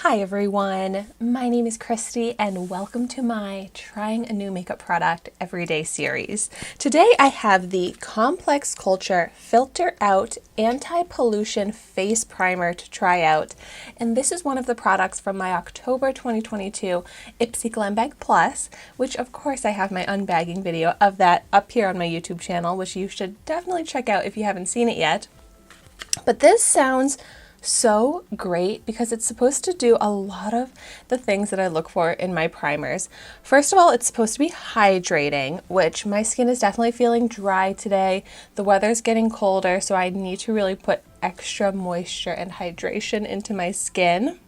Hi everyone, my name is Christy and welcome to my Trying a New Makeup Product Everyday series. Today I have the Complex Culture Filter Out Anti-Pollution Face Primer to try out, and this is one of the products from my October 2022 Ipsy Glam Bag Plus, which of course I have my unbagging video of that up here on my YouTube channel, which you should definitely check out if you haven't seen it yet. But this sounds so great because it's supposed to do a lot of the things that I look for in my primers. First of all, it's supposed to be hydrating, which my skin is definitely feeling dry today. The weather's getting colder, so I need to really put extra moisture and hydration into my skin.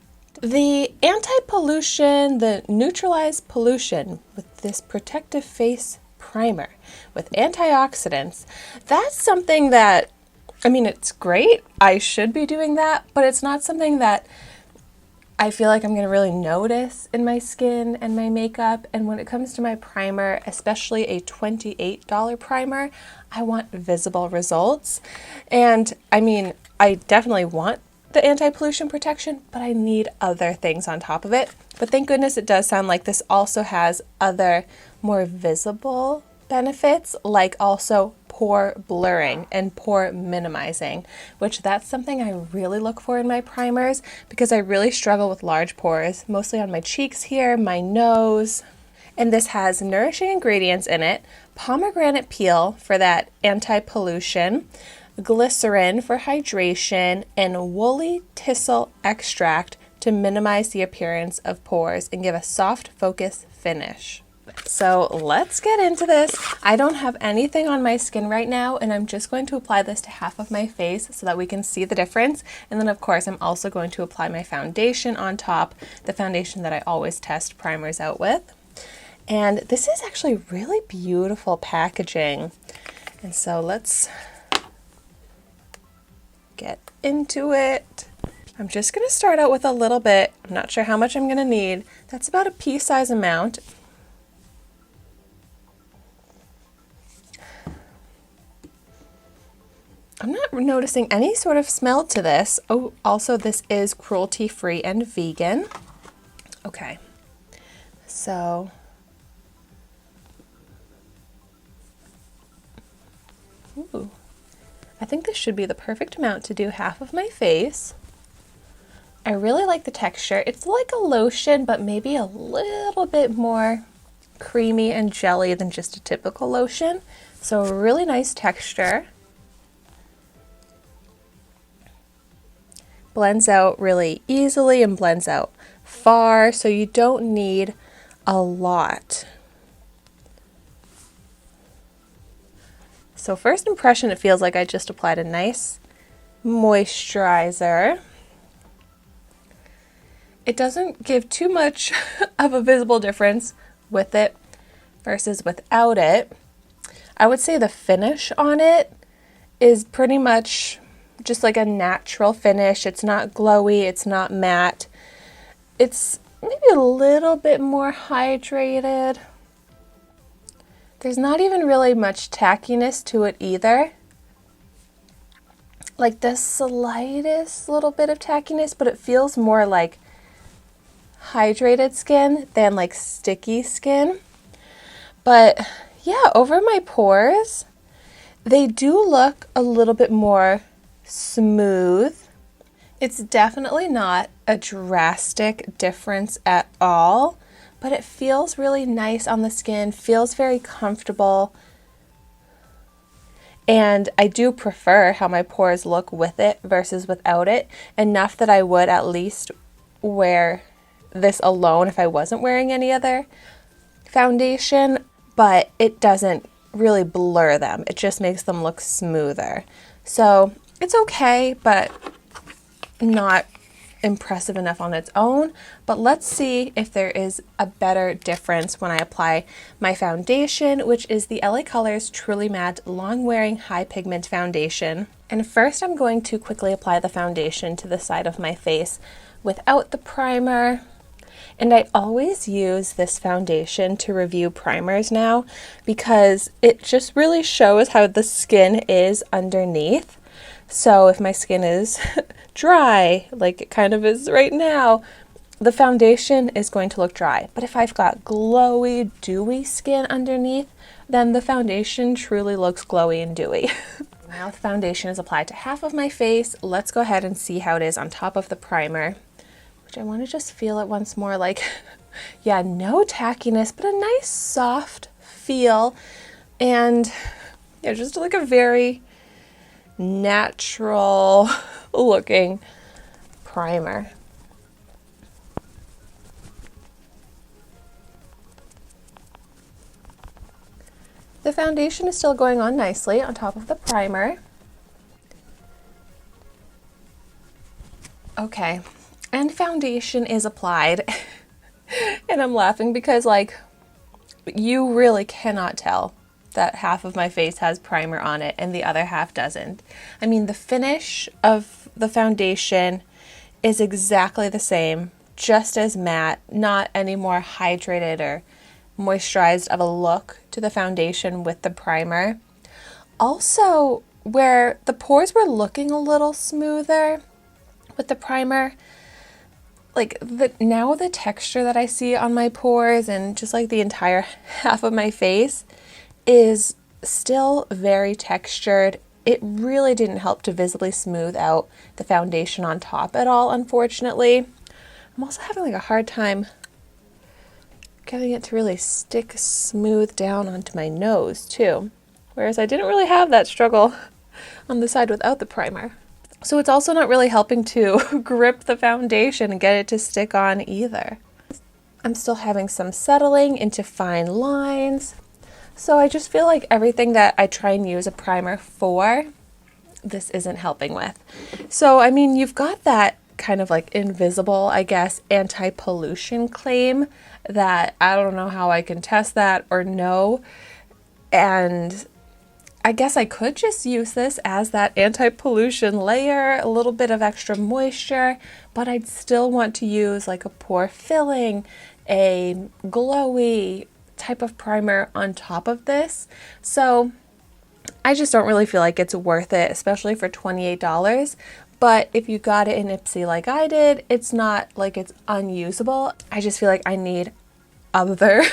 The anti-pollution, the neutralize pollution with this protective face primer with antioxidants, that's something that it's great. I should be doing that, but it's not something that I feel like I'm going to really notice in my skin and my makeup. And when it comes to my primer, especially a $28 primer, I want visible results. And I definitely want the anti-pollution protection, but I need other things on top of it. But thank goodness it does sound like this also has other more visible benefits, like also pore blurring and pore minimizing, which that's something I really look for in my primers because I really struggle with large pores, mostly on my cheeks here, my nose. And this has nourishing ingredients in it: pomegranate peel for that anti-pollution, glycerin for hydration, and woolly thistle extract to minimize the appearance of pores and give a soft focus finish. So let's get into this. I don't have anything on my skin right now, and I'm just going to apply this to half of my face so that we can see the difference. And then of course I'm also going to apply my foundation on top, the foundation that I always test primers out with. And this is actually really beautiful packaging. And so let's get into it. I'm just going to start out with a little bit. I'm not sure how much I'm going to need. That's about a pea size amount. I'm not noticing any sort of smell to this. Oh, also this is cruelty free and vegan. Okay, so I think this should be the perfect amount to do half of my face. I really like the texture. It's like a lotion, but maybe a little bit more creamy and jelly than just a typical lotion. So a really nice texture. Blends out really easily and blends out far, so you don't need a lot. So first impression, it feels like I just applied a nice moisturizer. It doesn't give too much of a visible difference with it versus without it. I would say the finish on it is pretty much just like a natural finish. It's not glowy, it's not matte. It's maybe a little bit more hydrated. There's not even really much tackiness to it either. Like the slightest little bit of tackiness, but it feels more like hydrated skin than like sticky skin. But yeah, over my pores, they do look a little bit more smooth. It's definitely not a drastic difference at all, but it feels really nice on the skin, feels very comfortable. And I do prefer how my pores look with it versus without it, enough that I would at least wear this alone if I wasn't wearing any other foundation, but it doesn't really blur them. It just makes them look smoother. So it's okay, but not impressive enough on its own. But let's see if there is a better difference when I apply my foundation, which is the LA Colors Truly Matte Long Wearing High Pigment Foundation. And first I'm going to quickly apply the foundation to the side of my face without the primer. And I always use this foundation to review primers now because it just really shows how the skin is underneath. So if my skin is dry, like it kind of is right now, the foundation is going to look dry. But if I've got glowy, dewy skin underneath, then the foundation truly looks glowy and dewy. Now the foundation is applied to half of my face. Let's go ahead and see how it is on top of the primer, which I want to just feel it once more, like, yeah, no tackiness, but a nice soft feel. And yeah, just like a very natural looking primer. The foundation is still going on nicely on top of the primer. Okay, and foundation is applied. And I'm laughing because, like, you really cannot tell that half of my face has primer on it and the other half doesn't. I mean, the finish of the foundation is exactly the same, just as matte, not any more hydrated or moisturized of a look to the foundation with the primer. Also, where the pores were looking a little smoother with the primer, like now the texture that I see on my pores and just like the entire half of my face is still very textured. It really didn't help to visibly smooth out the foundation on top at all, unfortunately. I'm also having like a hard time getting it to really stick smooth down onto my nose too, whereas I didn't really have that struggle on the side without the primer. So it's also not really helping to grip the foundation and get it to stick on either. I'm still having some settling into fine lines, so I just feel like everything that I try and use a primer for, this isn't helping with. So I mean, you've got that kind of like invisible, I guess, anti-pollution claim that I don't know how I can test that or know. And I guess I could just use this as that anti-pollution layer, a little bit of extra moisture, but I'd still want to use like a pore filling, a glowy type of primer on top of this. So I just don't really feel like it's worth it, especially for $28. But if you got it in Ipsy like I did, it's not like it's unusable. I just feel like I need other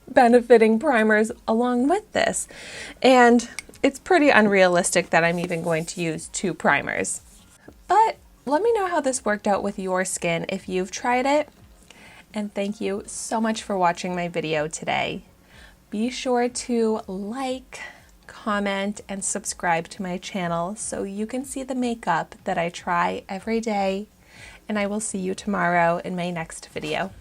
benefiting primers along with this. And it's pretty unrealistic that I'm even going to use 2 primers. But let me know how this worked out with your skin if you've tried it. And thank you so much for watching my video today. Be sure to like, comment, and subscribe to my channel so you can see the makeup that I try every day. And I will see you tomorrow in my next video.